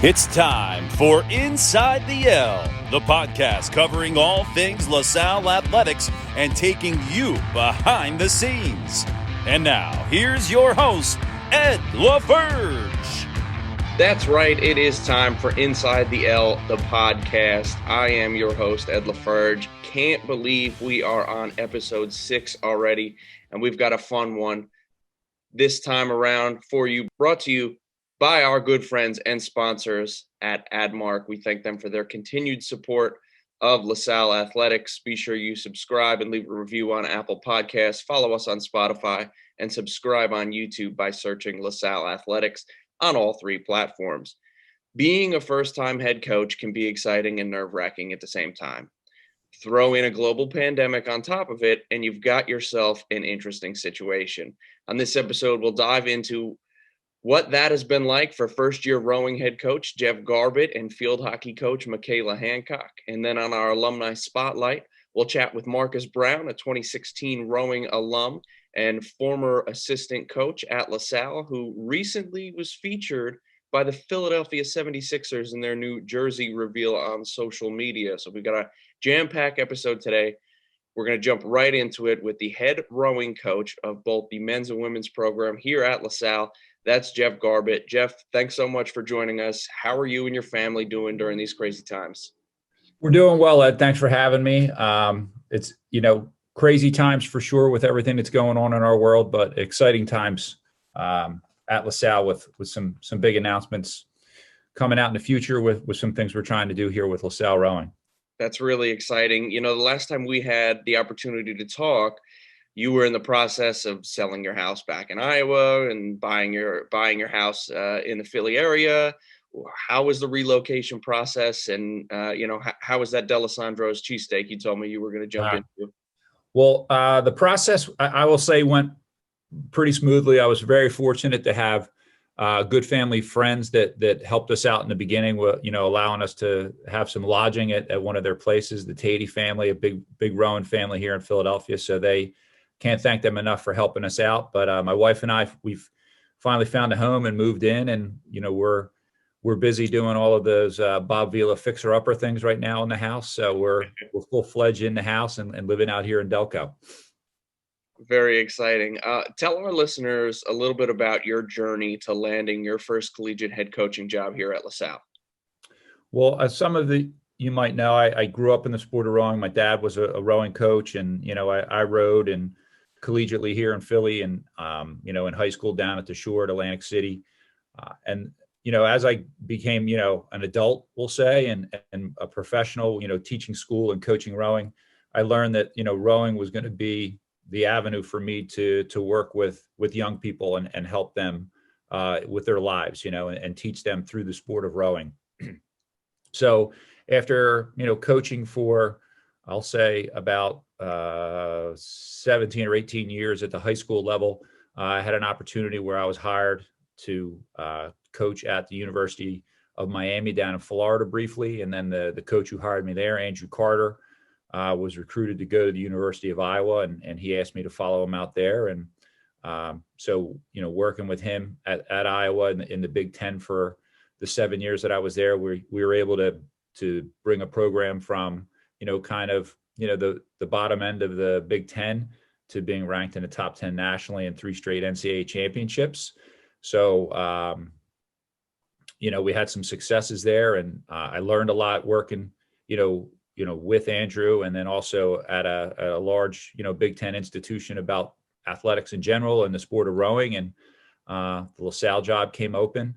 It's time for Inside the L, the podcast covering all things Lasalle athletics and taking you behind the scenes. And now, here's your host, Ed LeFurge. That's right. It is time for Inside the L, the podcast. I am your host, Ed LeFurge. Can't believe we are on episode 6 already, and we've got a fun one this time around for you, brought to you by our good friends and sponsors at AdMark. We thank them for their continued support of LaSalle Athletics. Be sure you subscribe and leave a review on Apple Podcasts. Follow us on Spotify and subscribe on YouTube by searching LaSalle Athletics on all 3 platforms. Being a first-time head coach can be exciting and nerve-wracking at the same time. Throw in a global pandemic on top of it, and you've got yourself an interesting situation. On this episode, we'll dive into what that has been like for first-year rowing head coach Jeff Garbutt and field hockey coach MaKayla Hancock. And then on our Alumni Spotlight, we'll chat with Marqus Brown, a 2016 rowing alum and former assistant coach at LaSalle, who recently was featured by the Philadelphia 76ers in their new jersey reveal on social media. So we've got a jam-packed episode today. We're going to jump right into it with the head rowing coach of both the men's and women's program here at LaSalle. That's Jeff Garbutt. Jeff, thanks so much for joining us. How are you and your family doing during these crazy times? We're doing well, Ed. Thanks for having me. It's, crazy times for sure with everything that's going on in our world, but exciting times at LaSalle with some big announcements coming out in the future with some things we're trying to do here with LaSalle Rowing. That's really exciting. The last time we had the opportunity to talk, you were in the process of selling your house back in Iowa and buying your house in the Philly area. How was the relocation process? And, how was that D'Alessandro's cheesesteak you told me you were going to jump into? Well, the process, I will say, went pretty smoothly. I was very fortunate to have good family friends that helped us out in the beginning, allowing us to have some lodging at one of their places, the Tatey family, a big rowing family here in Philadelphia. So they can't thank them enough for helping us out. But my wife and I, we've finally found a home and moved in, and we're busy doing all of those Bob Vila fixer-upper things right now in the house. So we're full-fledged in the house and living out here in Delco. Very exciting. Tell our listeners a little bit about your journey to landing your first collegiate head coaching job here at LaSalle. Well, as some of you might know, I grew up in the sport of rowing. My dad was a rowing coach, and I rowed and collegiately here in Philly, and in high school down at the shore at Atlantic City, and as I became an adult, we'll say, and a professional, teaching school and coaching rowing, I learned that rowing was going to be the avenue for me to work with young people and help them with their lives, and teach them through the sport of rowing. So after coaching for, I'll say, about 17 or 18 years at the high school level, I had an opportunity where I was hired to coach at the University of Miami down in Florida briefly. And then the coach who hired me there, Andrew Carter, was recruited to go to the University of Iowa, and he asked me to follow him out there. And so working with him at Iowa in the Big Ten for the 7 years that I was there, we were able to bring a program from, the bottom end of the Big Ten to being ranked in the top 10 nationally and 3 straight NCAA championships. So, we had some successes there, and I learned a lot working, with Andrew, and then also at a large, Big Ten institution about athletics in general and the sport of rowing. And the LaSalle job came open.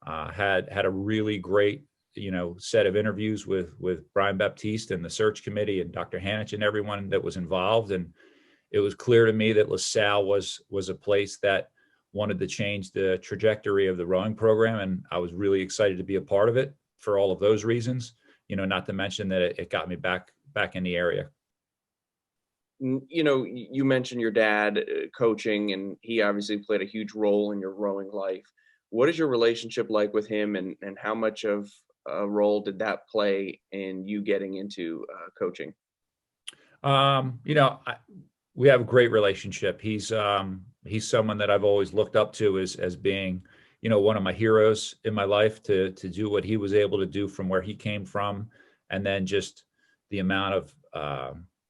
Had a really great, set of interviews with Brian Baptiste and the search committee and Dr. Hanich and everyone that was involved. And it was clear to me that LaSalle was a place that wanted to change the trajectory of the rowing program. And I was really excited to be a part of it for all of those reasons, not to mention that it got me back in the area. You mentioned your dad coaching, and he obviously played a huge role in your rowing life. What is your relationship like with him, and how much of a role did that play in you getting into coaching? We have a great relationship. He's someone that I've always looked up to as being, one of my heroes in my life to do what he was able to do from where he came from. And then just the amount of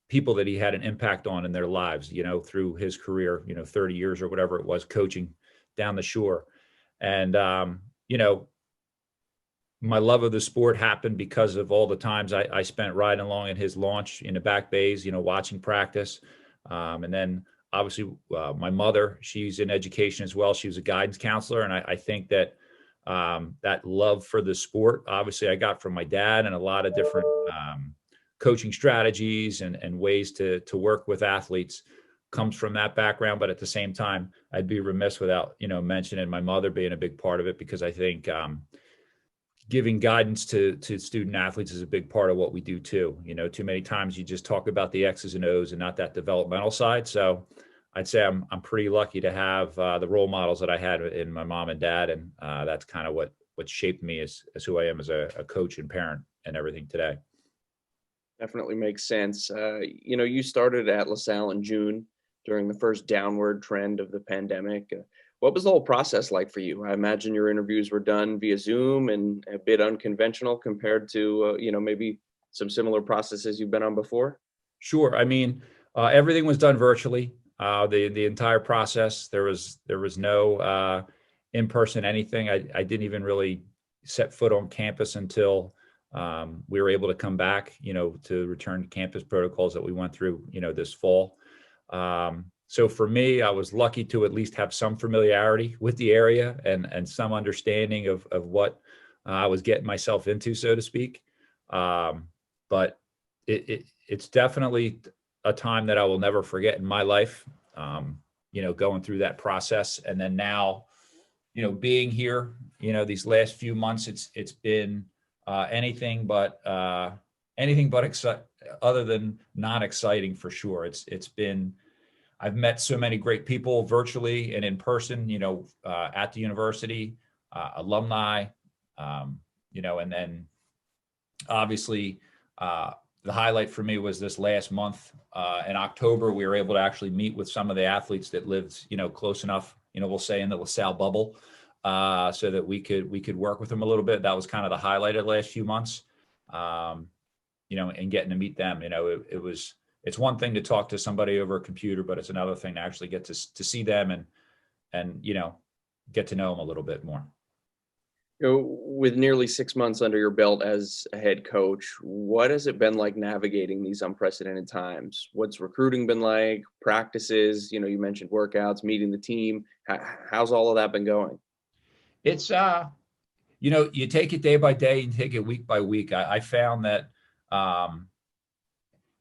people that he had an impact on in their lives, through his career, 30 years or whatever it was, coaching down the shore. And, my love of the sport happened because of all the times I spent riding along in his launch in the back bays, watching practice. And then obviously my mother, she's in education as well. She was a guidance counselor. And I think that that love for the sport, obviously I got from my dad, and a lot of different coaching strategies and ways to work with athletes comes from that background. But at the same time, I'd be remiss without, mentioning my mother being a big part of it, because I think giving guidance to student athletes is a big part of what we do too. Too many times you just talk about the X's and O's and not that developmental side. So I'd say I'm pretty lucky to have the role models that I had in my mom and dad. And that's kind of what shaped me as who I am as a coach and parent and everything today. Definitely makes sense. You started at Lasalle in June during the first downward trend of the pandemic. What was the whole process like for you? I imagine your interviews were done via Zoom and a bit unconventional compared to, maybe some similar processes you've been on before. Sure. I mean, everything was done virtually. The entire process. There was no in-person anything. I didn't even really set foot on campus until we were able to come back, to return to campus protocols that we went through, this fall. So for me, I was lucky to at least have some familiarity with the area and some understanding of what I was getting myself into, so to speak. But it's definitely a time that I will never forget in my life, going through that process. And then now, being here, these last few months, it's been anything but other than not exciting for sure. It's been, I've met so many great people virtually and in person, at the university, alumni, and then obviously the highlight for me was this last month in October. We were able to actually meet with some of the athletes that lived, close enough, we'll say in the LaSalle bubble, so that we could work with them a little bit. That was kind of the highlight of the last few months, and getting to meet them. It's one thing to talk to somebody over a computer, but it's another thing to actually get to see them and get to know them a little bit more. With nearly 6 months under your belt as a head coach, what has it been like navigating these unprecedented times? What's recruiting been like? Practices, you mentioned workouts, meeting the team. How's all of that been going? It's, you take it day by day, you take it week by week. I found that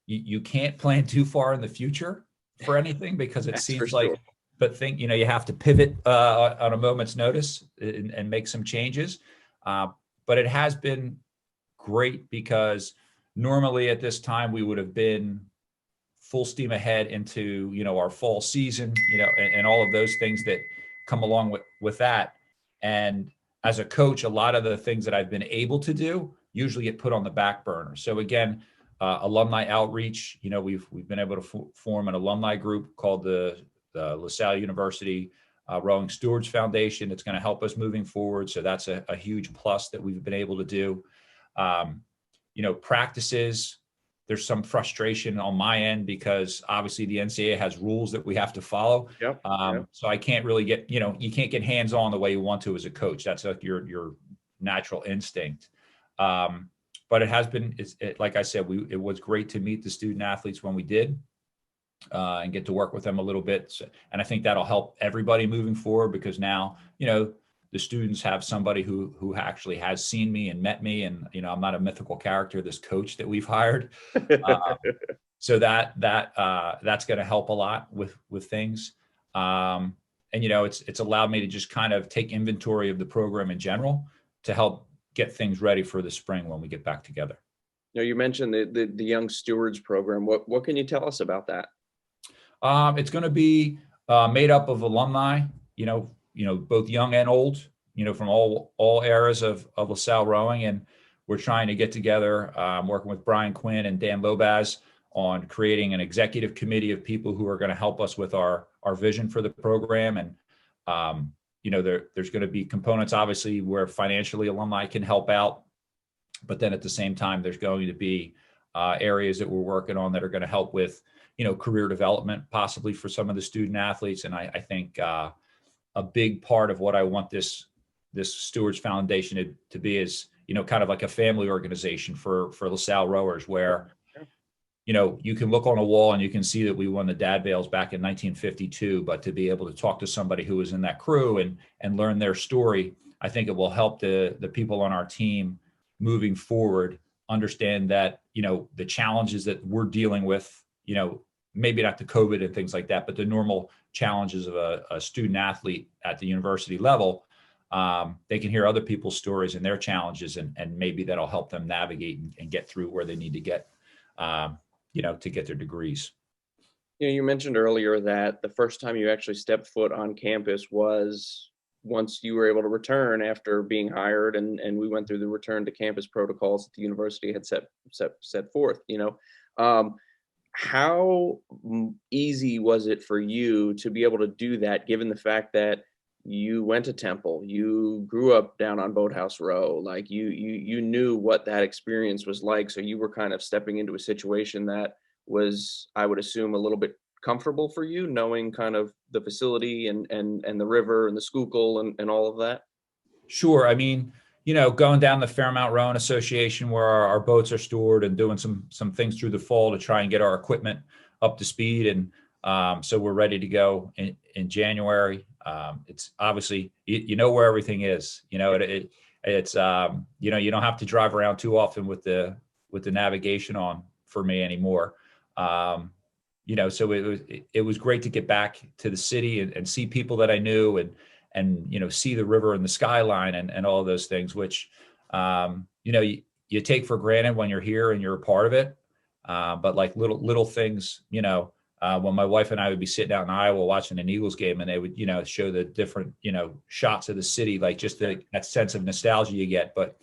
you can't plan too far in the future for anything, because it seems like, but you have to pivot on a moment's notice and make some changes. But it has been great, because normally at this time we would have been full steam ahead into, our fall season, and all of those things that come along with that. And as a coach, a lot of the things that I've been able to do usually get put on the back burner. So again, alumni outreach, we've been able to form an alumni group called the LaSalle University Rowing Stewards Foundation. It's going to help us moving forward. So that's a huge plus that we've been able to do. Practices, there's some frustration on my end, because obviously the NCAA has rules that we have to follow. Yep. So I can't really get, you can't get hands-on the way you want to as a coach. That's like your natural instinct. But it has been, like I said, it was great to meet the student athletes when we did, and get to work with them a little bit. So, and I think that'll help everybody moving forward, because now, the students have somebody who actually has seen me and met me, and I'm not a mythical character, this coach that we've hired. So that's going to help a lot with things. And it's allowed me to just kind of take inventory of the program in general to help get things ready for the spring when we get back together. You mentioned the Young Stewards program. What can you tell us about that? It's going to be made up of alumni, both young and old, from all eras of LaSalle rowing. And we're trying to get together, working with Brian Quinn and Dan Lobaz on creating an executive committee of people who are going to help us with our vision for the program. And, there's going to be components, obviously, where financially alumni can help out. But then at the same time, there's going to be areas that we're working on that are going to help with, career development, possibly for some of the student athletes. And I think a big part of what I want this Stewards Foundation to be is, kind of like a family organization for LaSalle rowers, where, you can look on a wall and you can see that we won the Dad Veils back in 1952, but to be able to talk to somebody who was in that crew and learn their story, I think it will help the people on our team moving forward understand that, the challenges that we're dealing with, maybe not the COVID and things like that, but the normal challenges of a student athlete at the university level. They can hear other people's stories and their challenges, and maybe that'll help them navigate and get through where they need to get, to get their degrees. You mentioned earlier that the first time you actually stepped foot on campus was once you were able to return after being hired, and we went through the return to campus protocols that the university had set forth. How easy was it for you to be able to do that, given the fact that you went to Temple, you grew up down on Boathouse Row, like you knew what that experience was like, so you were kind of stepping into a situation that was, I would assume, a little bit comfortable for you, knowing kind of the facility and the river and the Schuylkill and all of that? Sure. I mean, going down the Fairmount Rowing Association, where our boats are stored, and doing some things through the fall to try and get our equipment up to speed. And so we're ready to go in January. It's obviously, you know where everything is, it's, you don't have to drive around too often with the navigation on for me anymore. So it was great to get back to the city and see people that I knew, and see the river and the skyline and all of those things, which, you take for granted when you're here and you're a part of it. But like little things, when my wife and I would be sitting out in Iowa watching an Eagles game, and they would, show the different, shots of the city, like just that sense of nostalgia you get. But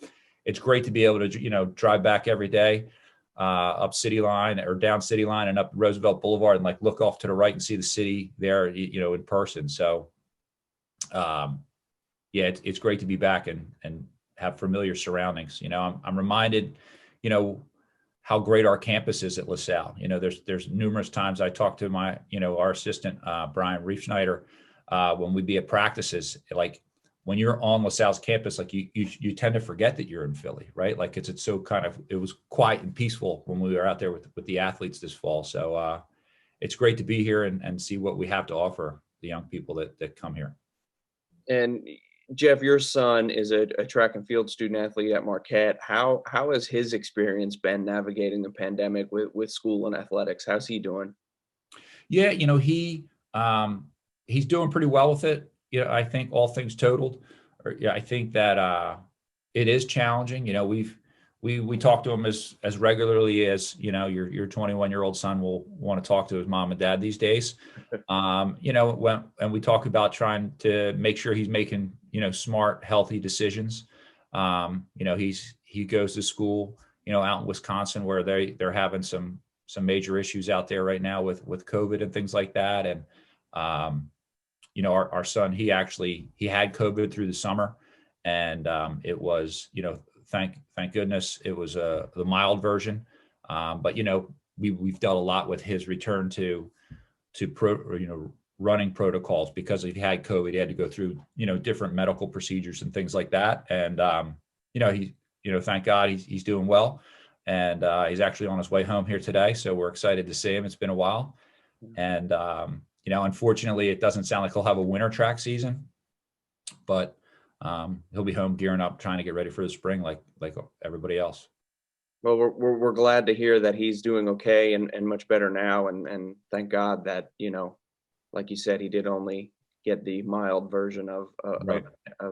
it's great to be able to, drive back every day, up City Line or down City Line and up Roosevelt Boulevard, and like look off to the right and see the city there, in person. So, it's great to be back and have familiar surroundings. I'm reminded, how great our campus is at LaSalle. There's numerous times I talked to my, our assistant, Bryant Reefschneider, when we'd be at practices, like when you're on LaSalle's campus, like you tend to forget that you're in Philly, right? Like it's so it was quiet and peaceful when we were out there with the athletes this fall. So it's great to be here and see what we have to offer the young people that come here. And Jeff, your son is a track and field student athlete at Marquette. How has his experience been navigating the pandemic with school and athletics? How's he doing? Yeah, he's doing pretty well with it. I think all things totaled. I think that it is challenging. We talk to him as regularly as your 21-year-old son will want to talk to his mom and dad these days. And we talk about trying to make sure he's making smart, healthy decisions. He goes to school out in Wisconsin, where they're having some major issues out there right now with COVID and things like that. And our son, he had COVID through the summer, and it was thank goodness it was the mild version. But we've dealt a lot with his return to running protocols, because if he had COVID, he had to go through different medical procedures and things like that. And thank God he's doing well, and he's actually on his way home here today. So we're excited to see him. It's been a while, and unfortunately, it doesn't sound like he'll have a winter track season, but he'll be home gearing up, trying to get ready for the spring like everybody else. Well, we're glad to hear that he's doing okay and much better now, and thank God that like you said, he did only get the mild version of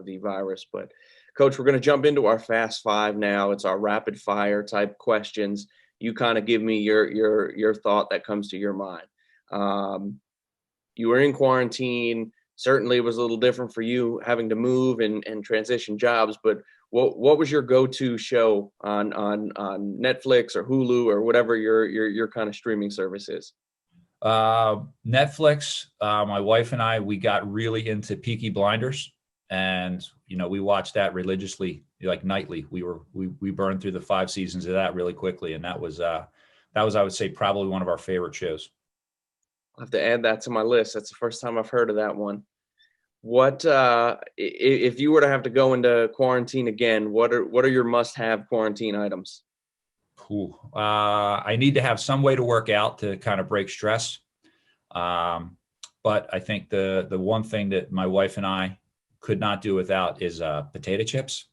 the virus. But Coach, we're going to jump into our Fast Five now. It's our rapid fire type questions. You kind of give me your thought that comes to your mind. You were in quarantine. Certainly it was a little different for you having to move and transition jobs, but what was your go-to show on Netflix or Hulu or whatever your kind of streaming service is? Netflix. My wife and I, we got really into Peaky Blinders. And, we watched that religiously, like nightly. We burned through the 5 seasons of that really quickly. And that was, I would say, probably one of our favorite shows. I'll have to add that to my list. That's the first time I've heard of that one. What, if you were to have to go into quarantine again, what are your must-have quarantine items? Cool. I need to have some way to work out to kind of break stress. But I think the one thing that my wife and I could not do without is potato chips.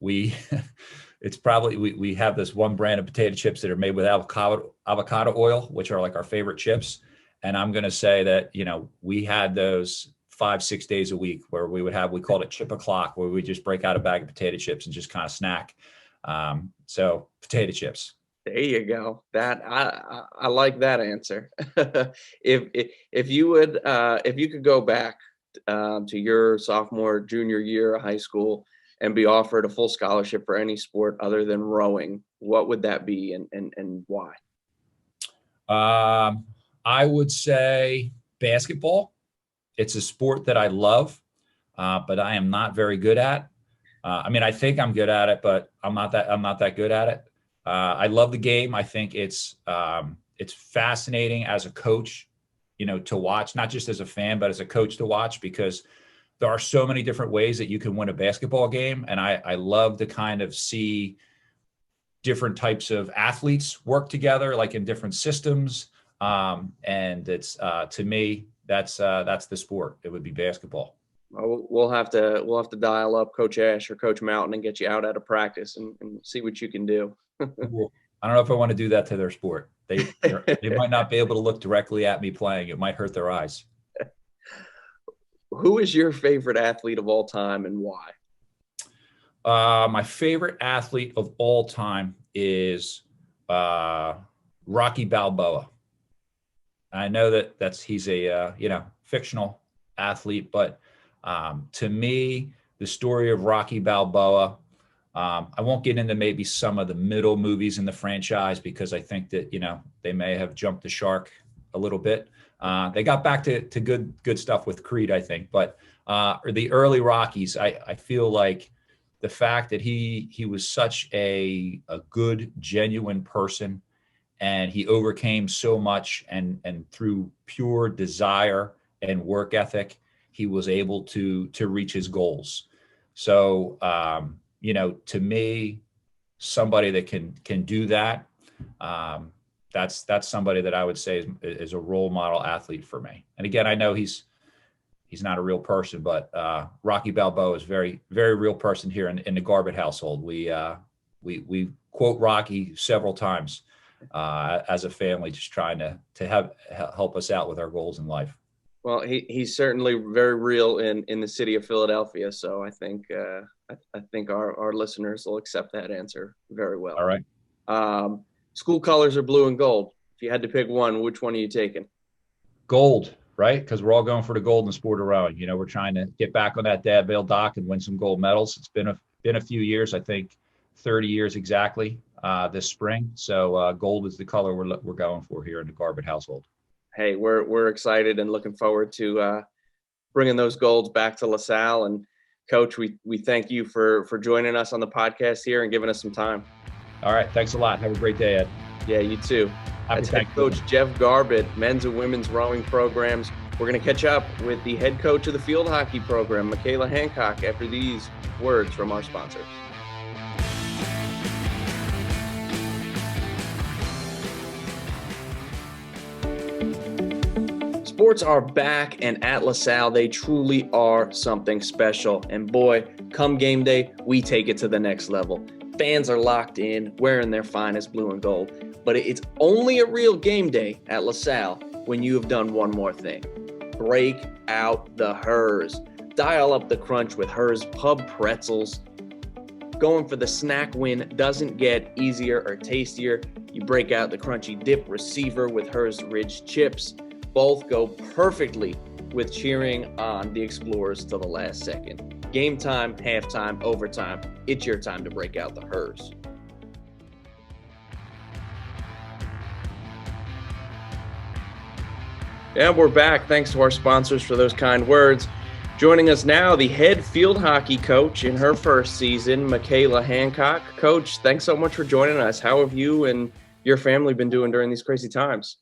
We have this one brand of potato chips that are made with avocado oil, which are like our favorite chips. And I'm going to say that, we had those 5-6 days a week where we called it chip o'clock, where we just break out a bag of potato chips and just kind of snack. So potato chips. There you go. That I like that answer. If you could go back to your sophomore, junior year of high school and be offered a full scholarship for any sport other than rowing, what would that be and why? I would say basketball. It's a sport that I love, but I am not very good at. I think I'm good at it, but I'm not that good at it. I love the game. I think it's fascinating as a coach, to watch, not just as a fan, but as a coach to watch, because there are so many different ways that you can win a basketball game. And I love to kind of see different types of athletes work together, like in different systems. And it's, to me, that's the sport. It would be basketball. We'll have to dial up Coach Ash or Coach Mountain and get you out at a practice and see what you can do. Cool. I don't know if I want to do that to their sport. They might not be able to look directly at me playing. It might hurt their eyes. Who is your favorite athlete of all time and why? My favorite athlete of all time is Rocky Balboa. I know he's a fictional athlete, but to me, the story of Rocky Balboa, I won't get into maybe some of the middle movies in the franchise because I think that, they may have jumped the shark a little bit. They got back to good stuff with Creed, I think, but the early Rockies, I feel like the fact that he was such a good, genuine person, and he overcame so much, and through pure desire and work ethic, he was able to reach his goals. So, to me, somebody that can do that, that's somebody that I would say is a role model athlete for me. And again, I know he's not a real person, but Rocky Balboa is very, very real person here in the Garbett household. We quote Rocky several times as a family, just trying to help us out with our goals in life. Well, he's certainly very real in the city of Philadelphia. So I think our listeners will accept that answer very well. All right. School colors are blue and gold. If you had to pick one, which one are you taking? Gold, right? Because we're all going for the gold in the sport of rowing. We're trying to get back on that Dad Bale dock and win some gold medals. It's been a few years, I think 30 years exactly this spring. So gold is the color we're going for here in the Garbett household. Hey, we're excited and looking forward to bringing those golds back to Lasalle. And Coach, we thank you for joining us on the podcast here and giving us some time. All right. Thanks a lot. Have a great day, Ed. Yeah, you too. That's head coach Jeff Garbutt, men's and women's rowing programs. We're going to catch up with the head coach of the field hockey program, MaKayla Hancock, after these words from our sponsors. Sports are back, and at Lasalle, they truly are something special. And boy, come game day, we take it to the next level. Fans are locked in, wearing their finest blue and gold. But it's only a real game day at Lasalle when you have done one more thing. Break out the Hers. Dial up the crunch with Hers Pub Pretzels. Going for the snack win doesn't get easier or tastier. You break out the crunchy dip receiver with Hers Ridge chips. Both go perfectly with cheering on the Explorers to the last second. Game time, halftime, overtime. It's your time to break out the Hers. And we're back. Thanks to our sponsors for those kind words. Joining us now, the head field hockey coach in her first season, MaKayla Hancock. Coach, thanks so much for joining us. How have you and your family been doing during these crazy times?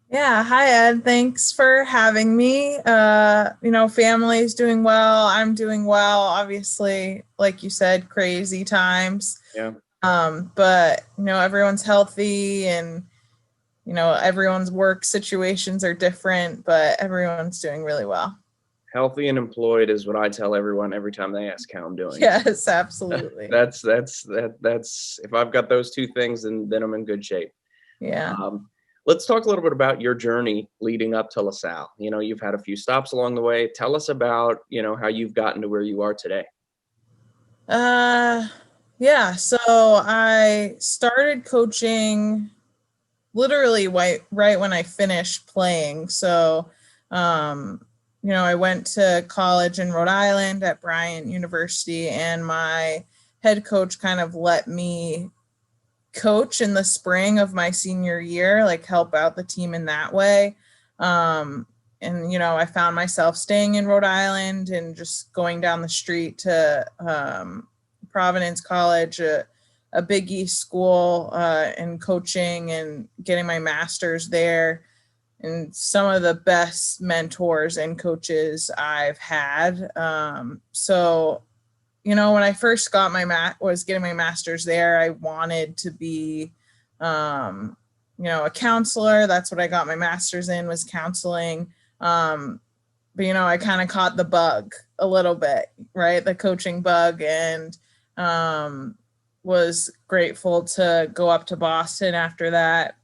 Yeah. Hi, Ed. Thanks for having me. Family's doing well. I'm doing well. Obviously, like you said, crazy times. Yeah. But everyone's healthy and, everyone's work situations are different, but everyone's doing really well. Healthy and employed is what I tell everyone every time they ask how I'm doing. Yes, absolutely. That's if I've got those two things, then I'm in good shape. Yeah. Let's talk a little bit about your journey leading up to Lasalle. You've had a few stops along the way. Tell us about, how you've gotten to where you are today. Yeah. So I started coaching literally right when I finished playing. So, I went to college in Rhode Island at Bryant University, and my head coach kind of let me coach in the spring of my senior year, like help out the team in that way. I found myself staying in Rhode Island and just going down the street to Providence College, a Big East school, and coaching and getting my master's there. And some of the best mentors and coaches I've had. When I first got was getting my master's there, I wanted to be, a counselor. That's what I got my master's in, was counseling. I kind of caught the bug a little bit, right? The coaching bug, and was grateful to go up to Boston after that,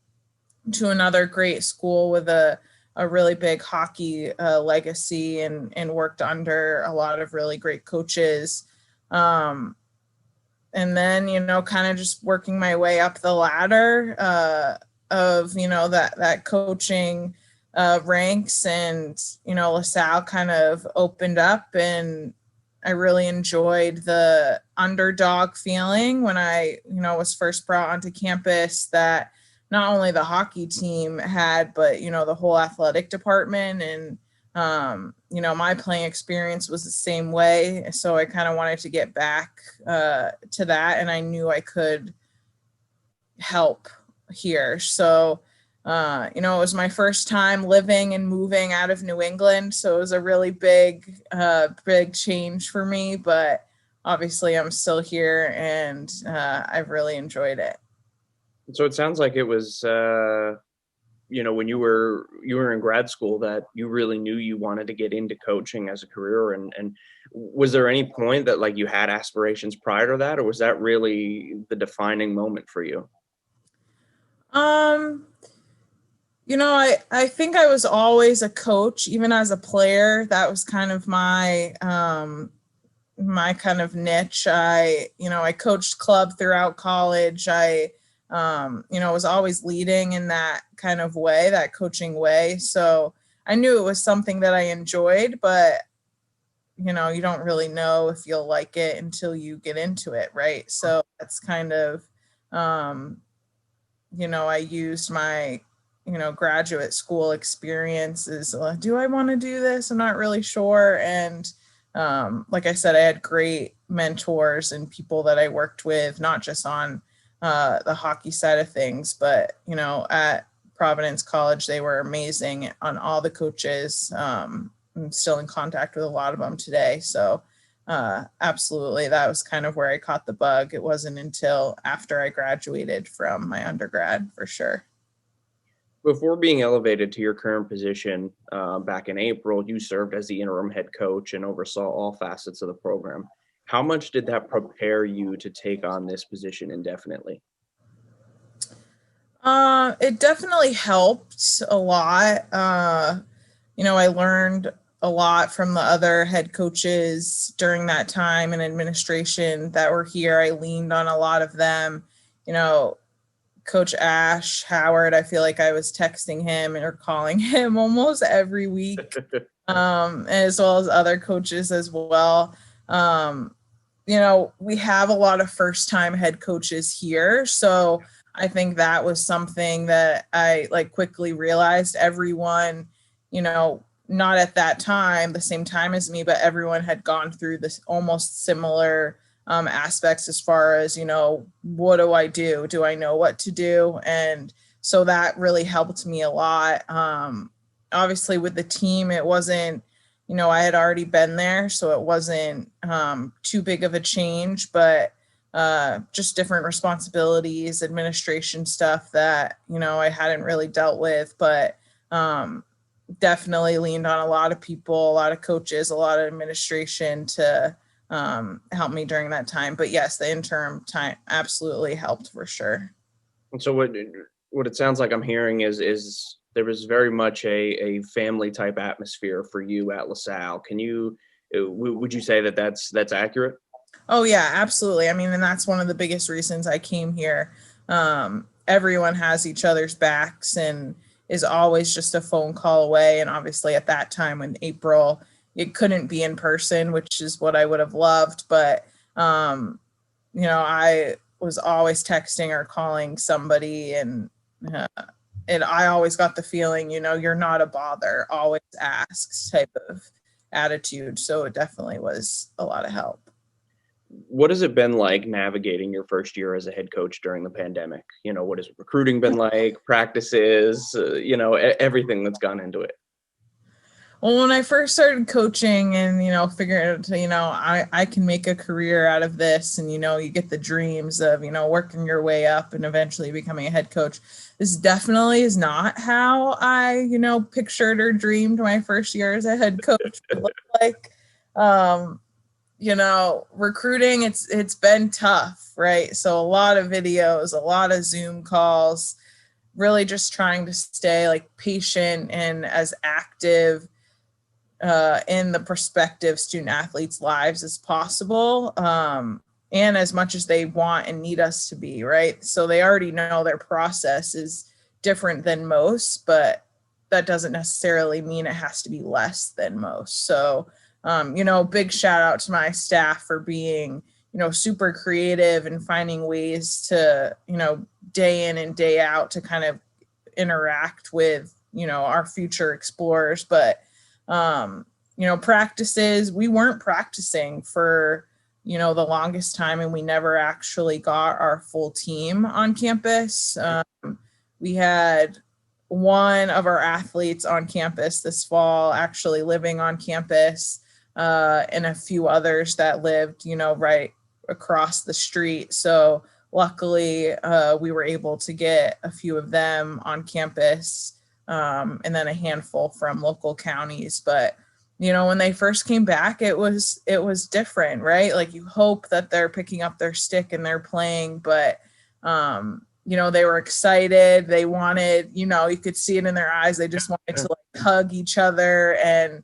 to another great school with a really big hockey legacy, and worked under a lot of really great coaches. And then, kind of just working my way up the ladder of, that coaching ranks, and, LaSalle kind of opened up, and I really enjoyed the underdog feeling when I, was first brought onto campus, that not only the hockey team had, but, the whole athletic department, and, my playing experience was the same way. So I kind of wanted to get back to that, and I knew I could help here. So, it was my first time living and moving out of New England. So it was a really big change for me, but obviously I'm still here, and I've really enjoyed it. So it sounds like it was, when you were in grad school, that you really knew you wanted to get into coaching as a career. And was there any point that, like, you had aspirations prior to that, or was that really the defining moment for you? I think I was always a coach, even as a player. That was kind of my kind of niche. I coached club throughout college. I was always leading in that kind of way, that coaching way. So I knew it was something that I enjoyed, but, you don't really know if you'll like it until you get into it. Right. So that's kind of, I used my, graduate school experiences. Do I want to do this? I'm not really sure. And like I said, I had great mentors and people that I worked with, not just on the hockey side of things, but, at Providence College, they were amazing on all the coaches. I'm still in contact with a lot of them today. So absolutely, that was kind of where I caught the bug. It wasn't until after I graduated from my undergrad, for sure. Before being elevated to your current position back in April, you served as the interim head coach and oversaw all facets of the program. How much did that prepare you to take on this position indefinitely? It definitely helped a lot. I learned a lot from the other head coaches during that time in administration that were here. I leaned on a lot of them. Coach Ash Howard, I feel like I was texting him or calling him almost every week, as well as other coaches as well. We have a lot of first-time head coaches here. So I think that was something that I quickly realized. Everyone, not at that time, the same time as me, but everyone had gone through this almost similar aspects as far as, what do I do? Do I know what to do? And so that really helped me a lot. Obviously with the team, it wasn't, I had already been there, so it wasn't too big of a change, but just different responsibilities, administration stuff that, I hadn't really dealt with, but definitely leaned on a lot of people, a lot of coaches, a lot of administration to help me during that time. But yes, the interim time absolutely helped for sure. And so what it sounds like I'm hearing is there was very much a family type atmosphere for you at Lasalle. Would you say that that's accurate? Oh yeah, absolutely. I mean, and that's one of the biggest reasons I came here. Everyone has each other's backs and is always just a phone call away. And obviously at that time in April, it couldn't be in person, which is what I would have loved. But, I was always texting or calling somebody, and I always got the feeling, you're not a bother, always asks type of attitude. So it definitely was a lot of help. What has it been like navigating your first year as a head coach during the pandemic? What has recruiting been like, practices, everything that's gone into it? Well, when I first started coaching and, figuring out, I can make a career out of this, and, you get the dreams of, working your way up and eventually becoming a head coach. This definitely is not how I, pictured or dreamed my first year as a head coach would look like. Recruiting, it's been tough, right? So a lot of videos, a lot of Zoom calls, really just trying to stay patient and as active in the prospective student athletes' lives as possible. And as much as they want and need us to be, right? So they already know their process is different than most, but that doesn't necessarily mean it has to be less than most. So big shout out to my staff for being, super creative and finding ways to, day in and day out to kind of interact with, our future explorers. But, practices, we weren't practicing for, the longest time, and we never actually got our full team on campus. We had one of our athletes on campus this fall actually living on campus, and a few others that lived, right across the street. So luckily, we were able to get a few of them on campus, and then a handful from local counties. But, when they first came back, it was different, right? You hope that they're picking up their stick and they're playing, but, they were excited. They wanted, you could see it in their eyes. They just wanted to hug each other. And,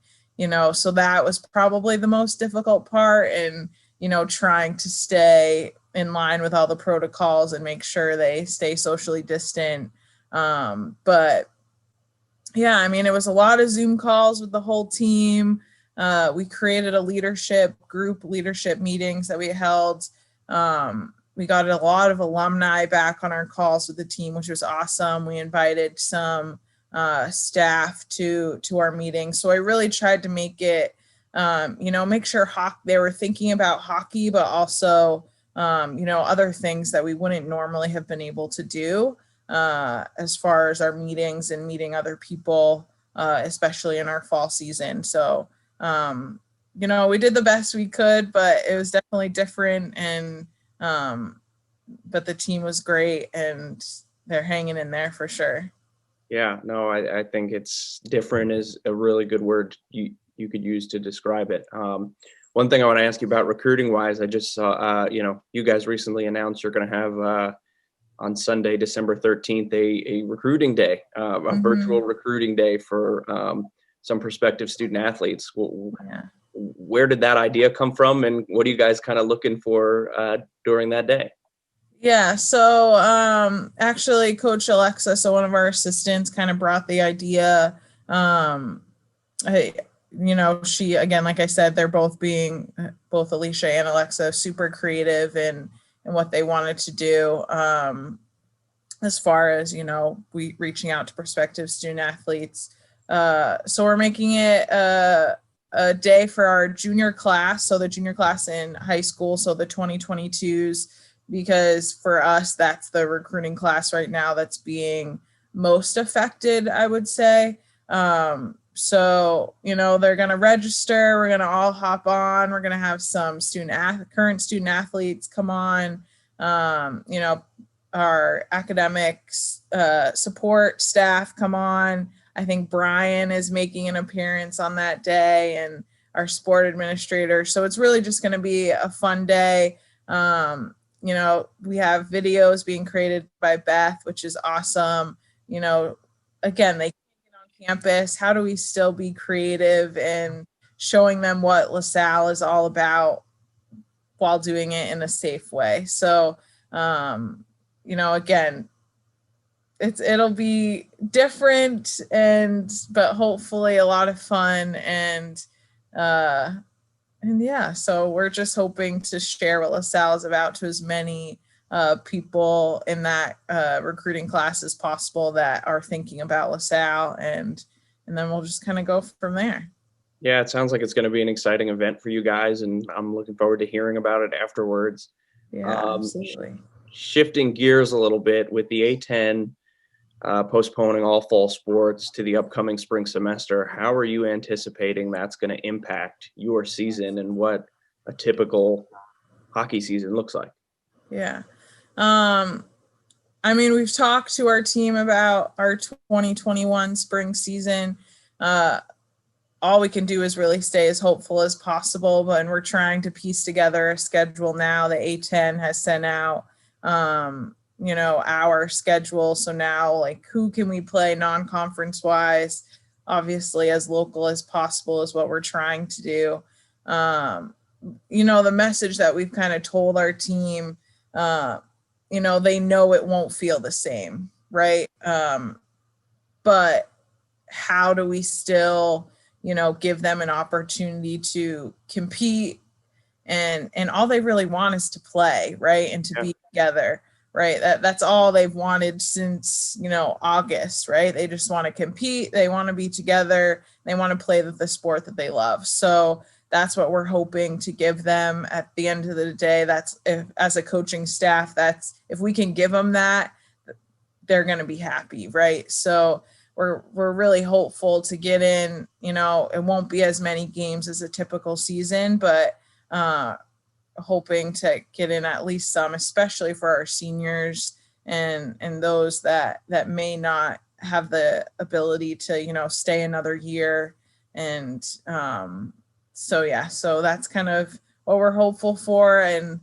so that was probably the most difficult part, and, trying to stay in line with all the protocols and make sure they stay socially distant. But yeah, I mean, it was a lot of Zoom calls with the whole team. We created a leadership meetings that we held. We got a lot of alumni back on our calls with the team, which was awesome. We invited some staff to our meetings. So I really tried to make it, make sure they were thinking about hockey, but also, other things that we wouldn't normally have been able to do as far as our meetings and meeting other people, especially in our fall season. So, we did the best we could, but it was definitely different. And, but the team was great, and they're hanging in there for sure. Yeah, no, I think it's different is a really good word you could use to describe it. One thing I want to ask you about recruiting wise, I just saw, you guys recently announced you're going to have on Sunday, December 13th, a recruiting day, a virtual recruiting day for some prospective student athletes. Where did that idea come from, and what are you guys kind of looking for during that day? Yeah, so actually Coach Alexa, so one of our assistants, kind of brought the idea. She, again, like I said, they're both Alicia and Alexa, super creative in what they wanted to do. As far as, we reaching out to prospective student athletes. So we're making it a day for our junior class. So the junior class in high school. So the 2022s, because for us, that's the recruiting class right now that's being most affected, I would say. So, they're going to register. We're going to all hop on. We're going to have some current student athletes come on. Our academics support staff come on. I think Bryant is making an appearance on that day, and our sport administrator. So it's really just going to be a fun day. We have videos being created by Beth, which is awesome. Again, they on campus. How do we still be creative and showing them what LaSalle is all about while doing it in a safe way? So, again, it'll be different but hopefully a lot of fun and yeah, so we're just hoping to share what LaSalle is about to as many people in that recruiting class as possible that are thinking about LaSalle, and then we'll just kind of go from there. Yeah, it sounds like it's going to be an exciting event for you guys, and I'm looking forward to hearing about it afterwards. Yeah, absolutely. Shifting gears a little bit with the A10 postponing all fall sports to the upcoming spring semester, how are you anticipating that's going to impact your season and what a typical hockey season looks like? Yeah. We've talked to our team about our 2021 spring season. All we can do is really stay as hopeful as possible, and we're trying to piece together a schedule now. The A10 has sent out, our schedule. So now, who can we play non-conference wise? Obviously, as local as possible is what we're trying to do. The message that we've kind of told our team, they know it won't feel the same, right? But how do we still, give them an opportunity to compete, and all they really want is to play, right? And to be together, right? That's all they've wanted since, August, right? They just want to compete. They want to be together. They want to play the sport that they love. So that's what we're hoping to give them at the end of the day. That's as a coaching staff, that's if we can give them that, they're going to be happy, right? So we're really hopeful to get in. It won't be as many games as a typical season, but hoping to get in at least some, especially for our seniors and those that may not have the ability to stay another year. And so that's kind of what we're hopeful for. And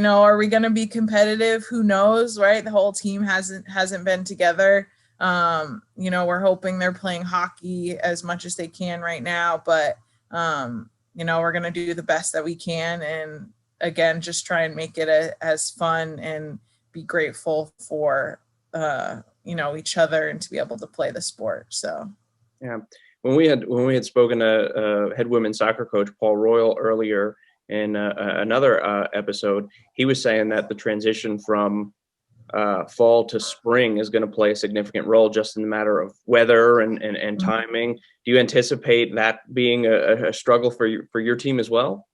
are we going to be competitive? Who knows, right? The whole team hasn't been together. We're hoping they're playing hockey as much as they can right now, but we're going to do the best that we can, and again, just try and make it as fun and be grateful for each other and to be able to play the sport. So yeah, when we had spoken to head women's soccer coach Paul Royal earlier in another episode, he was saying that the transition from fall to spring is going to play a significant role just in the matter of weather and timing. Do you anticipate that being a struggle for your team as well?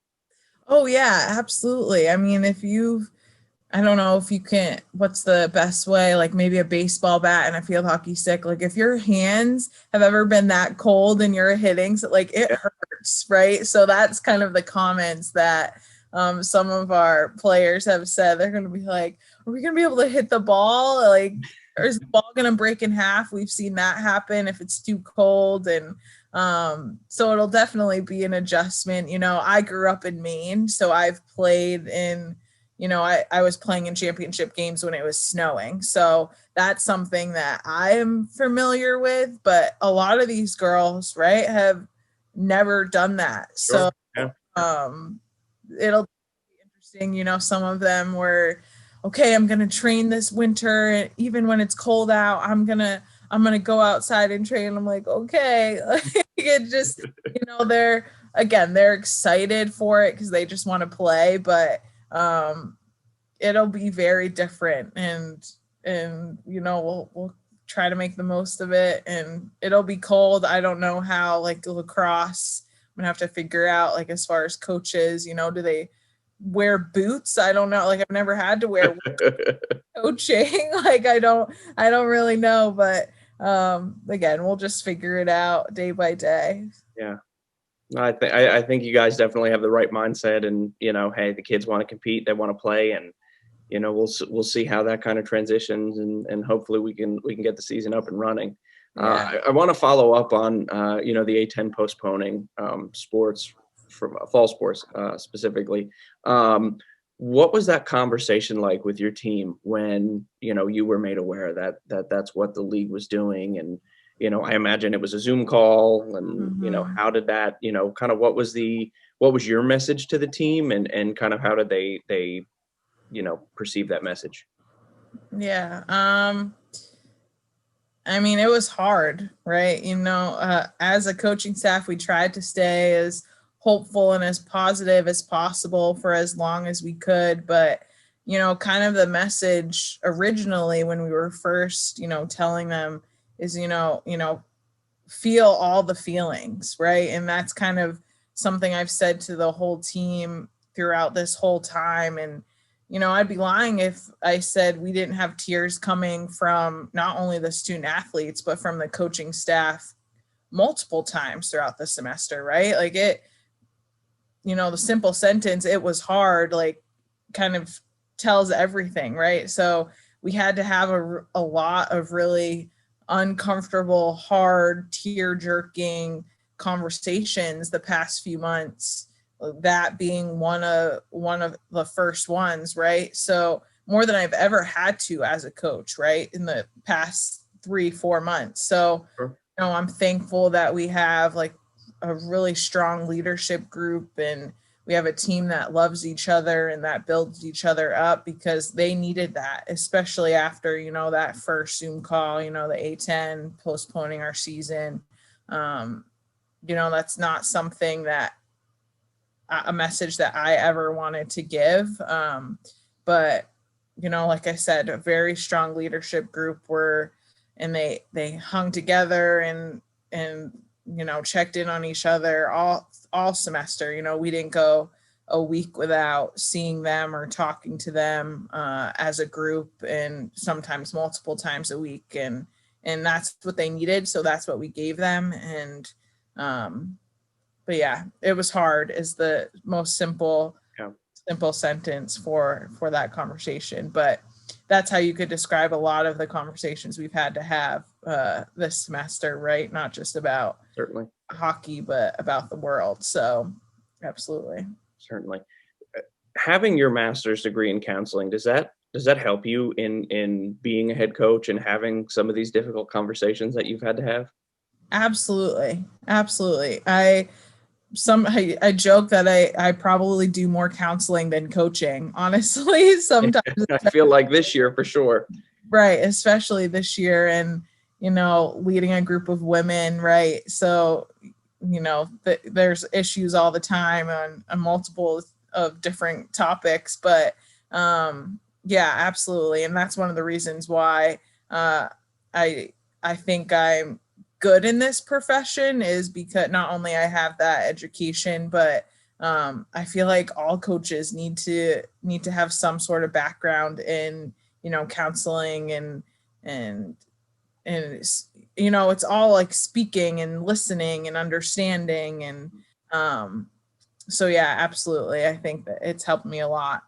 Oh yeah, absolutely. I mean, I don't know if you can, what's the best way, maybe a baseball bat and a field hockey stick. If your hands have ever been that cold and you're hitting, so it hurts, right? So that's kind of the comments that some of our players have said. They're going to be like, are we going to be able to hit the ball? Or is the ball going to break in half? We've seen that happen if it's too cold. And so it'll definitely be an adjustment. I grew up in Maine, so I've played in, I was playing in championship games when it was snowing. So that's something that I am familiar with, but a lot of these girls, right, have never done that. Sure. So it'll be interesting. Some of them were, okay, I'm going to train this winter. Even when it's cold out, I'm going to go outside and train. I'm like, okay. It just, they're excited for it because they just want to play, but it'll be very different. And we'll try to make the most of it. And it'll be cold. I don't know how, like lacrosse, I'm gonna have to figure out, like, as far as coaches, you know, do they wear boots? I don't know. Like, I've never had to wear coaching. Like, I don't really know, but again, we'll just figure it out day by day. Yeah. I think you guys definitely have the right mindset, and, you know, hey, the kids want to compete, they want to play, and, you know, we'll see how that kind of transitions, and hopefully we can get the season up and running. Yeah. I want to follow up on, you know, the A-10 postponing sports, from fall sports specifically. What was that conversation like with your team when, you know, you were made aware that that's what the league was doing? And, you know, I imagine it was a Zoom call, and, you know, how did that, you know, kind of what was your message to the team, and kind of how did they, you know, perceive that message? Yeah. I mean, it was hard, right? You know, as a coaching staff, we tried to stay as hopeful and as positive as possible for as long as we could. But, you know, kind of the message originally when we were first, you know, telling them is, you know, feel all the feelings, right? And that's kind of something I've said to the whole team throughout this whole time. And, you know, I'd be lying if I said we didn't have tears coming from not only the student athletes, but from the coaching staff multiple times throughout the semester, right? Like, it, you know, the simple sentence, it was hard, like, kind of tells everything, right? So we had to have a lot of really uncomfortable, hard, tear-jerking conversations the past few months, that being one of the first ones, right? So more than I've ever had to as a coach, right, in the past 3-4 months. So, you know, I'm thankful that we have, like, a really strong leadership group, and we have a team that loves each other and that builds each other up, because they needed that, especially after, you know, that first Zoom call, you know, the A-10 postponing our season. You know, that's not something that a message that I ever wanted to give. But, you know, like I said, a very strong leadership group and they hung together and, you know, checked in on each other all semester. You know, we didn't go a week without seeing them or talking to them as a group, and sometimes multiple times a week. And that's what they needed. So that's what we gave them. And, but yeah, it was hard is the most simple sentence for that conversation. But that's how you could describe a lot of the conversations we've had to have this semester, right? Not just about Certainly hockey, but about the world. So absolutely. Certainly. Having your master's degree in counseling, does that help you in being a head coach and having some of these difficult conversations that you've had to have? Absolutely. I joke that I probably do more counseling than coaching, honestly. Sometimes I feel like this year for sure. Right. Especially this year, and, you know, leading a group of women. Right. So, you know, there's issues all the time on multiple of different topics, but yeah, absolutely. And that's one of the reasons why I think I'm good in this profession, is because not only I have that education, but I feel like all coaches need to have some sort of background in, you know, counseling and you know, it's all like speaking and listening and understanding. And so yeah, absolutely. I think that it's helped me a lot.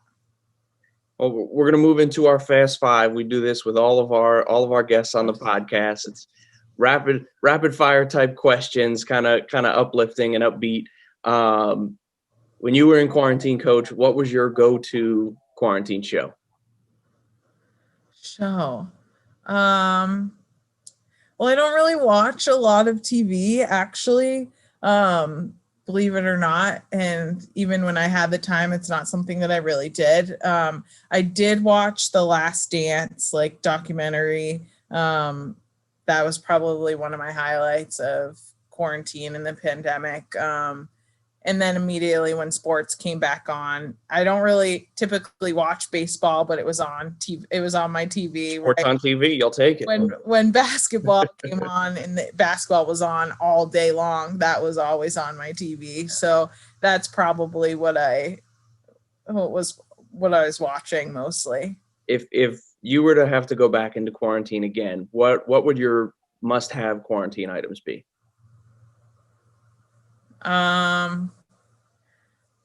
Well, we're going to move into our Fast Five. We do this with all of our guests on the podcast. It's rapid fire type questions, kind of uplifting and upbeat. When you were in quarantine, Coach, what was your go-to quarantine show? Well, I don't really watch a lot of TV, actually, believe it or not. And even when I had the time, it's not something that I really did. I did watch The Last Dance, like, documentary. That was probably one of my highlights of quarantine and the pandemic. And then immediately when sports came back on, I don't really typically watch baseball, but it was on TV. It was on my TV. Sports on TV, you'll take it. When basketball came on and the basketball was on all day long, that was always on my TV. So that's probably what I was watching mostly. If you were to have to go back into quarantine again, what would your must-have quarantine items be?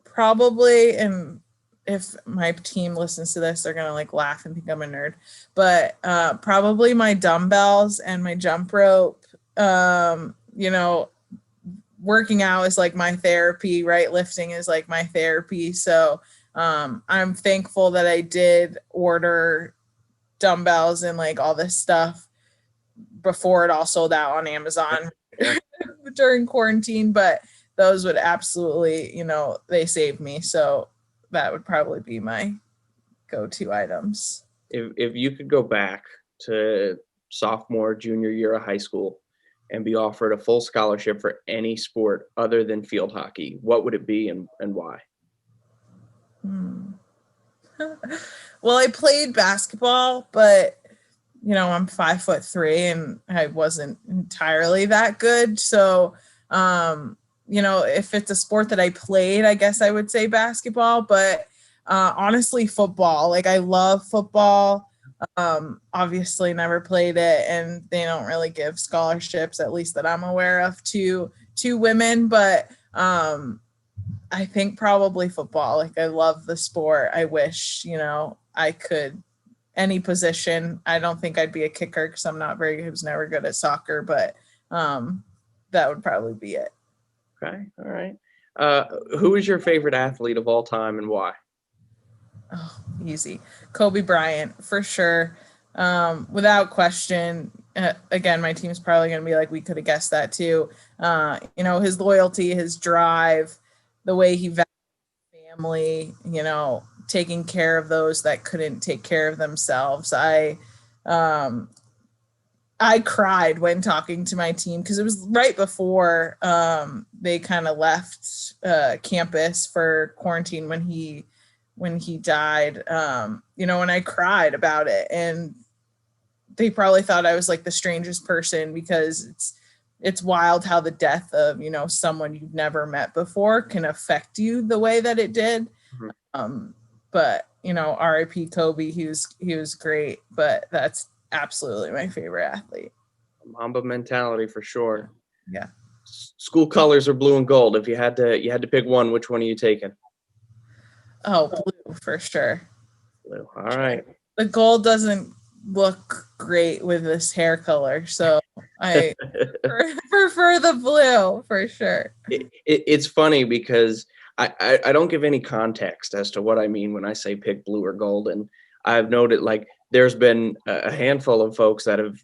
Probably, and if my team listens to this, they're gonna like laugh and think I'm a nerd, but probably my dumbbells and my jump rope. Working out is like my therapy, right? Lifting is like my therapy. So I'm thankful that I did order dumbbells and like all this stuff before it all sold out on Amazon during quarantine, but those would absolutely, they saved me. So that would probably be my go-to items. If you could go back to sophomore, junior year of high school and be offered a full scholarship for any sport other than field hockey, what would it be and why? Well, I played basketball, but I'm 5'3" and I wasn't entirely that good. So, if it's a sport that I played, I guess I would say basketball, but honestly, football. Like, I love football. Obviously never played it, and they don't really give scholarships, at least that I'm aware of, to women, but I think probably football. Like, I love the sport. I wish, I could any position. I don't think I'd be a kicker because I was never good at soccer, but that would probably be it. Okay. All right. Who is your favorite athlete of all time and why? Oh, easy. Kobe Bryant, for sure. Without question. Again, my team's probably going to be like, we could have guessed that too. His loyalty, his drive, the way he valued family, taking care of those that couldn't take care of themselves. I cried when talking to my team because it was right before they kind of left campus for quarantine when he died, and I cried about it, and they probably thought I was like the strangest person because it's wild how the death of, someone you've never met before can affect you the way that it did. Mm-hmm. But, R.I.P. Kobe, he was great, but that's absolutely my favorite athlete. Mamba mentality for sure. Yeah. School colors are blue and gold. If you had to pick one, which one are you taking? Oh, blue for sure. Blue. All right. The gold doesn't look great with this hair color, so I prefer the blue for sure. It's funny because I don't give any context as to what I mean when I say pick blue or gold, and I've noted like there's been a handful of folks that have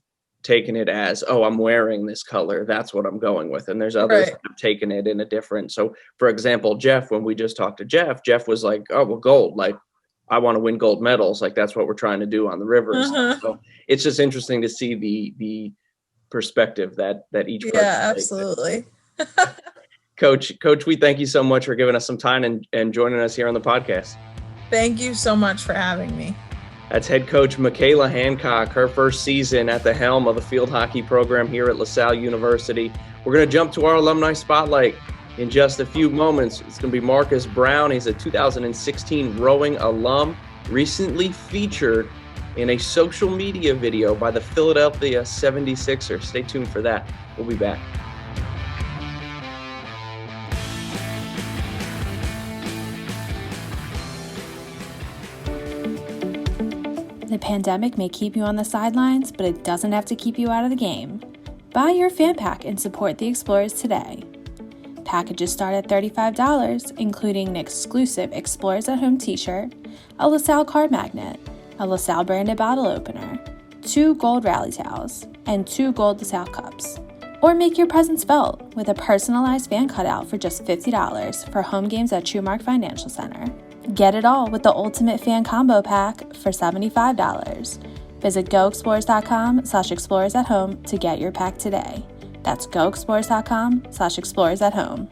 taken it as, oh, I'm wearing this color, that's what I'm going with, and there's others that have taken it in a different. So, for example, Jeff, when we just talked to Jeff was like, oh, well, gold, like I want to win gold medals, like that's what we're trying to do on the river. Uh-huh. So it's just interesting to see the perspective that each person takes. Absolutely. Coach, we thank you so much for giving us some time and joining us here on the podcast. Thank you so much for having me. That's head coach MaKayla Hancock, her first season at the helm of the field hockey program here at Lasalle University. We're going to jump to our Alumni Spotlight in just a few moments. It's going to be Marqus Brown. He's a 2016 rowing alum, recently featured in a social media video by the Philadelphia 76ers. Stay tuned for that. We'll be back. The pandemic may keep you on the sidelines, but it doesn't have to keep you out of the game. Buy your fan pack and support the Explorers today. Packages start at $35, including an exclusive Explorers at Home t-shirt, a Lasalle card magnet, a Lasalle branded bottle opener, 2 gold rally towels, and 2 gold Lasalle cups. Or make your presence felt with a personalized fan cutout for just $50 for home games at Truemark Financial Center. Get it all with the Ultimate Fan Combo Pack for $75. Visit goexplorers.com/explorers-at-home to get your pack today. That's goexplorers.com/explorers-at-home.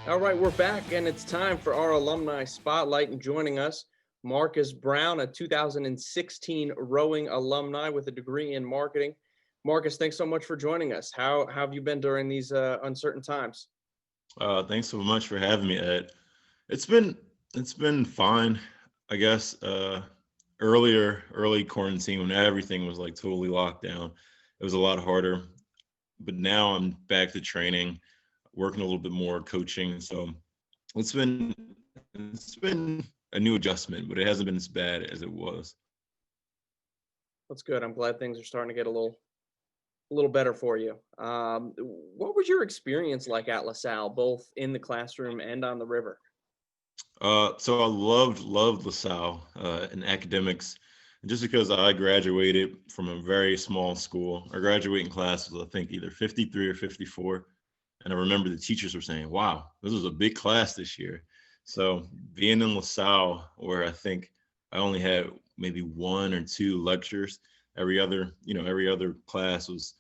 All right, we're back, and it's time for our Alumni Spotlight. And joining us, Marqus Brown, a 2016 rowing alumni with a degree in marketing. Marqus, thanks so much for joining us. How have you been during these uncertain times? Thanks so much for having me, Ed. It's been fine, I guess. Early quarantine when everything was like totally locked down, it was a lot harder. But now I'm back to training, working a little bit more, coaching. So it's been a new adjustment, but it hasn't been as bad as it was. That's good. I'm glad things are starting to get a little better for you. What was your experience like at Lasalle, both in the classroom and on the river? So I loved LaSalle in academics, just because I graduated from a very small school. Our graduating class was, I think, either 53 or 54. And I remember the teachers were saying, wow, this was a big class this year. So being in LaSalle, where I think I only had maybe 1 or 2 lectures, every other class was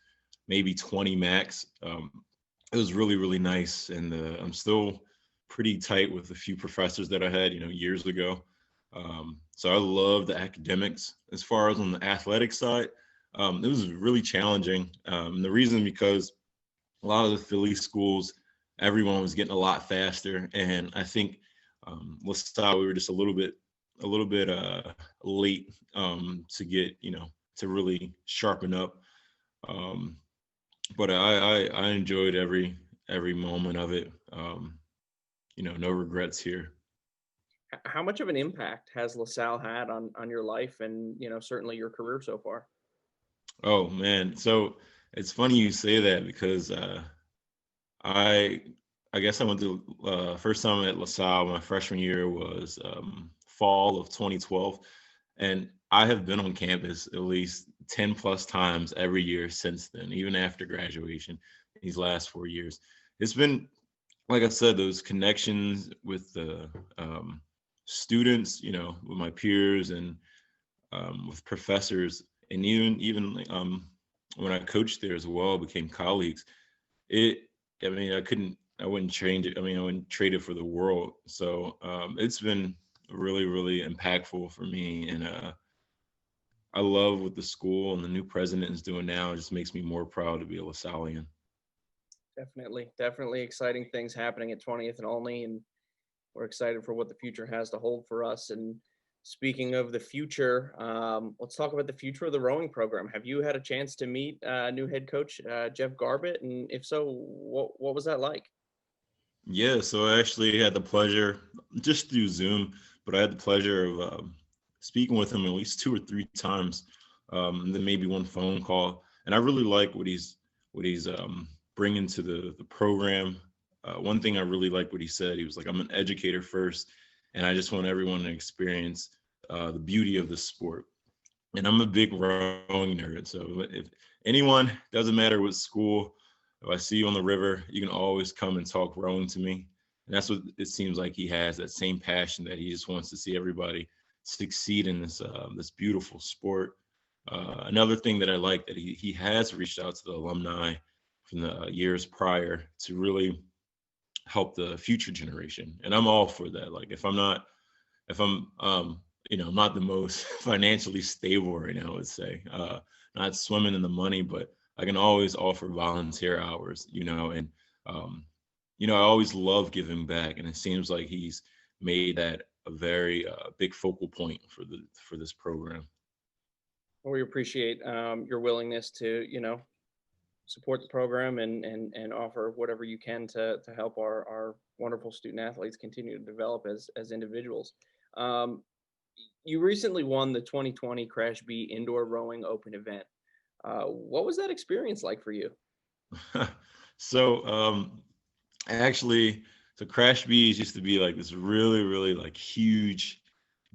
maybe 20 max. It was really, really nice. And I'm still pretty tight with a few professors that I had, years ago. So I love the academics. As far as on the athletic side, it was really challenging. The reason because a lot of the Philly schools, everyone was getting a lot faster, and I think LaSalle, we were just a little bit late to get to really sharpen up. But I enjoyed every moment of it. No regrets here. How much of an impact has LaSalle had on your life and, certainly your career so far? Oh, man. So it's funny you say that because I guess I went to first time at LaSalle, my freshman year was fall of 2012. And I have been on campus at least 10 plus times every year since then, even after graduation, these last 4 years. It's been, like I said, those connections with the students, with my peers and with professors, and even when I coached there as well, became colleagues. I wouldn't change it. I wouldn't trade it for the world. So it's been really, really impactful for me. And I love what the school and the new president is doing now. It just makes me more proud to be a LaSallian. Definitely exciting things happening at 20th and Olney, and we're excited for what the future has to hold for us. And speaking of the future, let's talk about the future of the rowing program. Have you had a chance to meet new head coach Jeff Garbutt? And if so, what was that like? Yeah, so I actually had the pleasure, just through Zoom, but I had the pleasure of speaking with him at least 2 or 3 times, and then maybe 1 phone call. And I really like what he's bringing to the program. One thing I really like what he said, he was like, I'm an educator first, and I just want everyone to experience the beauty of the sport. And I'm a big rowing nerd. So if anyone, doesn't matter what school, if I see you on the river, you can always come and talk rowing to me. And that's what it seems like he has, that same passion that he just wants to see everybody succeed in this beautiful sport. Another thing that I like that he has reached out to the alumni from the years prior to really help the future generation. And I'm all for that. Like if I'm not the most financially stable right now, I would say, not swimming in the money, but I can always offer volunteer hours, and I always love giving back. And it seems like he's made that a very big focal point for this program. Well, we appreciate your willingness to, support the program and offer whatever you can to help our wonderful student athletes continue to develop as individuals. You recently won the 2020 Crash B Indoor Rowing Open event. What was that experience like for you? So Crash Bees used to be like this really, really like huge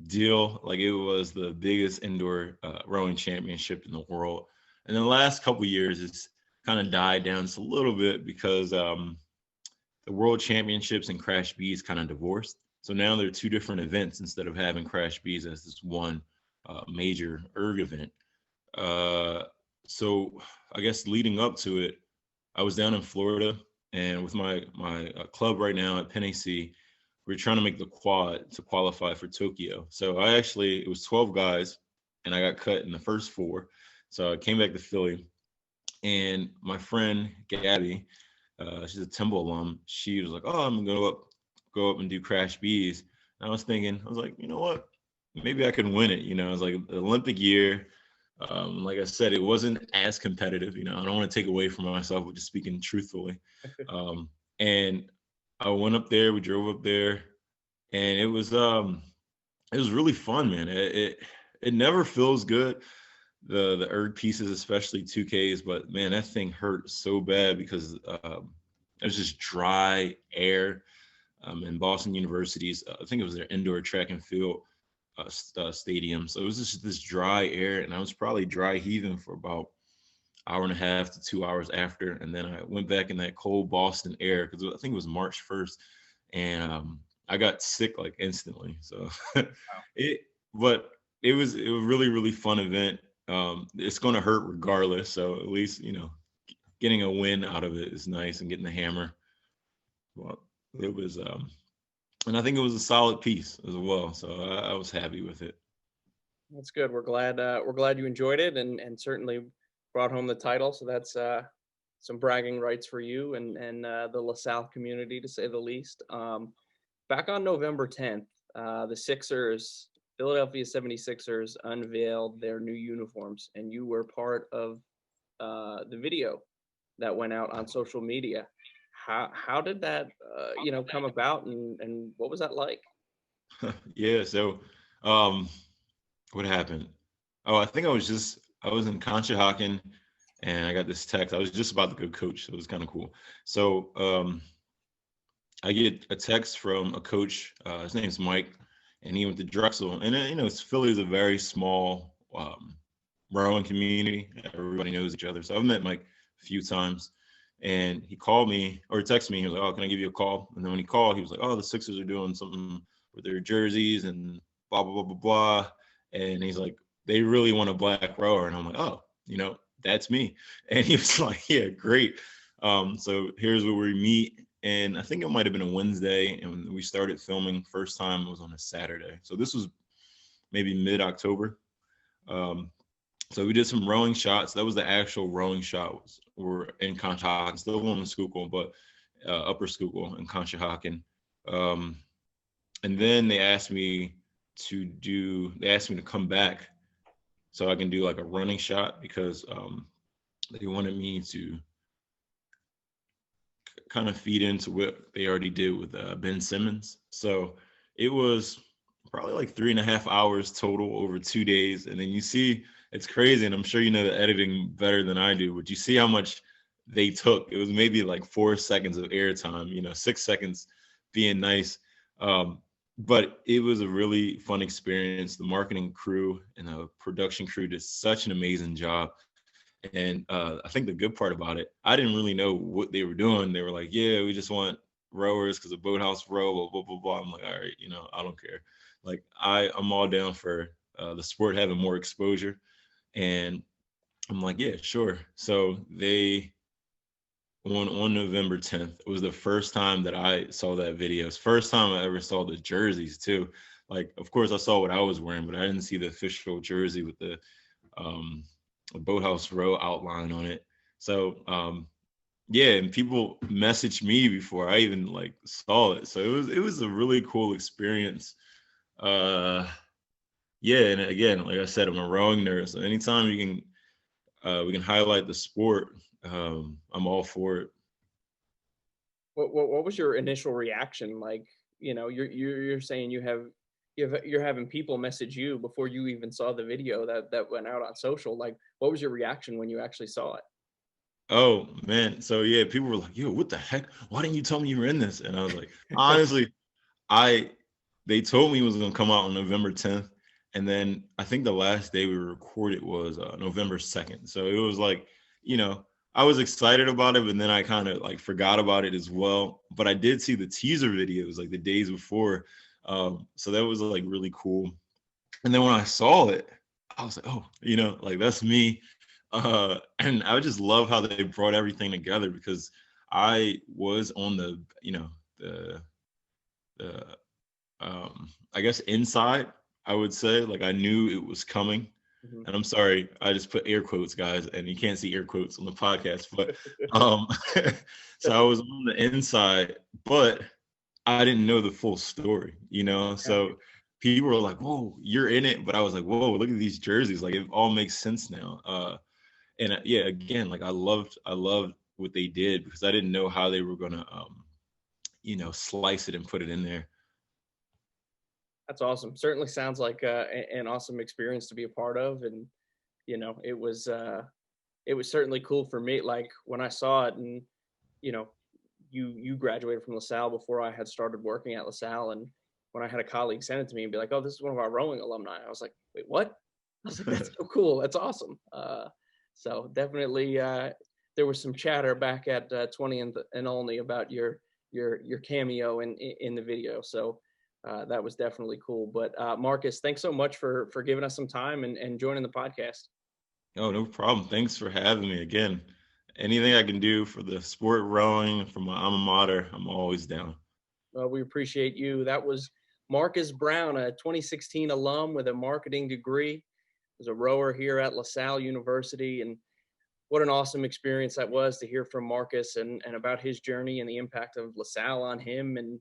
deal. Like it was the biggest indoor rowing championship in the world. And in the last couple of years, it's kind of died down just a little bit because the World Championships and Crash Bees kind of divorced. So now there are 2 different events instead of having Crash Bees as this one major erg event. So I guess leading up to it, I was down in Florida and with my club right now at Penn AC, we're trying to make the quad to qualify for Tokyo. So it was 12 guys, and I got cut in the first 4. So I came back to Philly, and my friend Gabby, she's a Temple alum. She was like, "Oh, I'm gonna go up and do Crash Bees." And I was like, you know what? Maybe I can win it. You know, it was like an Olympic year. Like I said, it wasn't as competitive. You know, I don't want to take away from myself, but just speaking truthfully. And I went up there. We drove up there, and it was really fun, man. It never feels good. The erg pieces, especially 2Ks, but man, that thing hurt so bad because it was just dry air. In Boston University's, I think it was their indoor track and field stadium. So it was just this dry air, and I was probably dry heaving for about hour and a half to 2 hours after. And then I went back in that cold Boston air because I think it was March 1st, and I got sick like instantly. So it was a really, really fun event. It's going to hurt regardless. So at least, you know, getting a win out of it is nice, and getting the hammer. Well, it was, and I think it was a solid piece as well. So I was happy with it. That's good. We're glad you enjoyed it, and certainly brought home the title. So that's some bragging rights for you and the LaSalle community, to say the least. Back on November 10th, the Philadelphia 76ers unveiled their new uniforms, and you were part of the video that went out on social media. How did that come about, and what was that like? Yeah. So what happened? Oh, I think I was in Conshohocken, and I got this text. I was just about to go coach, so it was kind of cool. So I get a text from a coach. His name's Mike, and he went to Drexel. And Philly is a very small rowing community. Everybody knows each other. So I've met Mike a few times. And he called me, or texted me. He was like, "Oh, can I give you a call?" And then when he called, he was like, "Oh, the Sixers are doing something with their jerseys and blah, blah, blah, blah, blah." And he's like, "They really want a black rower." And I'm like, "Oh, that's me." And he was like, "Yeah, great." So here's where we meet. And I think it might have been a Wednesday. And we started filming. First time was on a Saturday. So this was maybe mid-October. So we did some rowing shots. That was the actual rowing shots. We're in Conshohocken, still on the Schuylkill, but upper Schuylkill in Conshohocken. And then they asked me to come back so I can do like a running shot, because they wanted me to kind of feed into what they already did with Ben Simmons. So it was probably like 3.5 hours total over 2 days. And then you see, it's crazy, and I'm sure you know the editing better than I do, but you see how much they took. It was maybe like 4 seconds of airtime, 6 seconds being nice. But it was a really fun experience. The marketing crew and the production crew did such an amazing job. And I think the good part about it, I didn't really know what they were doing. They were like, "Yeah, we just want rowers because of Boathouse Row, blah, blah, blah, blah." I'm like, all right, I don't care. Like, I'm all down for the sport having more exposure. And I'm like, yeah, sure. So they, on November 10th, it was the first time that I saw that video. It's the first time I ever saw the jerseys too. Like, of course I saw what I was wearing, but I didn't see the official jersey with the Boathouse Row outline on it. So yeah, and people messaged me before I even like saw it. So it was a really cool experience. Yeah, and again, like I said, I'm a rowing nerd, so anytime we can highlight the sport, I'm all for it. What was your initial reaction? Like, you're saying you're having people message you before you even saw the video that went out on social. Like, what was your reaction when you actually saw it? Oh man, so yeah, people were like, "Yo, what the heck? Why didn't you tell me you were in this?" And I was like, honestly, they told me it was gonna come out on November 10th. And then I think the last day we recorded was November 2nd. So it was like, I was excited about it, but then I kind of like forgot about it as well. But I did see the teaser videos like the days before. So that was like really cool. And then when I saw it, I was like, oh, like that's me. And I just love how they brought everything together, because I was on the I guess inside, I would say, like I knew it was coming. Mhm. And I'm sorry, I just put air quotes, guys, and you can't see air quotes on the podcast, but so I was on the inside, but I didn't know the full story, so people were like, whoa, you're in it, but I was like, whoa, look at these jerseys, like it all makes sense now. And yeah, again, like I loved what they did, because I didn't know how they were gonna slice it and put it in there. That's awesome. Certainly sounds like an awesome experience to be a part of, and it was certainly cool for me. Like when I saw it, and you graduated from Lasalle before I had started working at Lasalle, and when I had a colleague send it to me and be like, "Oh, this is one of our rowing alumni," I was like, "Wait, what?" I was like, "That's so cool. That's awesome." So definitely, there was some chatter back at 20 and only about your cameo in the video. So. That was definitely cool. But Marqus, thanks so much for giving us some time and joining the podcast. Oh, no problem. Thanks for having me again. Anything I can do for the sport rowing, for my alma mater, I'm always down. We appreciate you. That was Marqus Brown, a 2016 alum with a marketing degree. Was a rower here at Lasalle University. And what an awesome experience that was to hear from Marqus and about his journey and the impact of Lasalle on him, and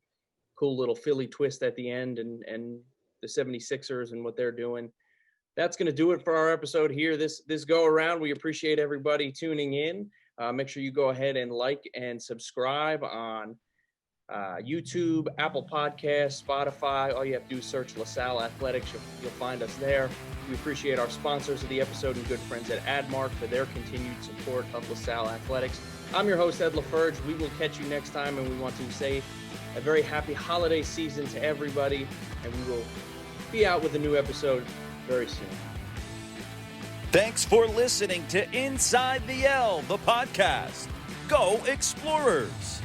cool little Philly twist at the end, and the 76ers and what they're doing. That's going to do it for our episode here this go around. We appreciate everybody tuning in. Make sure you go ahead and like and subscribe on YouTube, Apple Podcasts, Spotify. All you have to do is search LaSalle Athletics. You'll find us there. We appreciate our sponsors of the episode and good friends at AdMark for their continued support of LaSalle Athletics. I'm your host, Ed LeFurge. We will catch you next time, and we want to say a very happy holiday season to everybody, and we will be out with a new episode very soon. Thanks for listening to Inside the L, the podcast. Go Explorers!